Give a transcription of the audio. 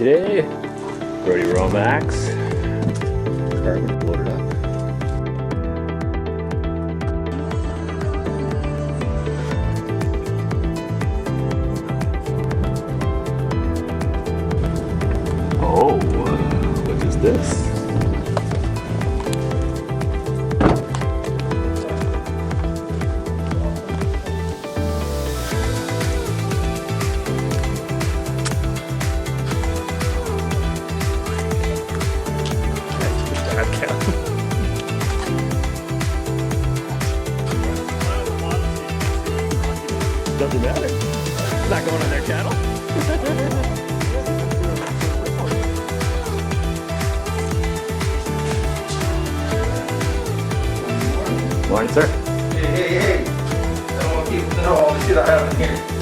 today. Brody Romax. Carbon loaded up. Oh, what is this? Doesn't matter. It's not going on their channel. Morning, sir. Hey. I don't want people to know all the shit I have in here.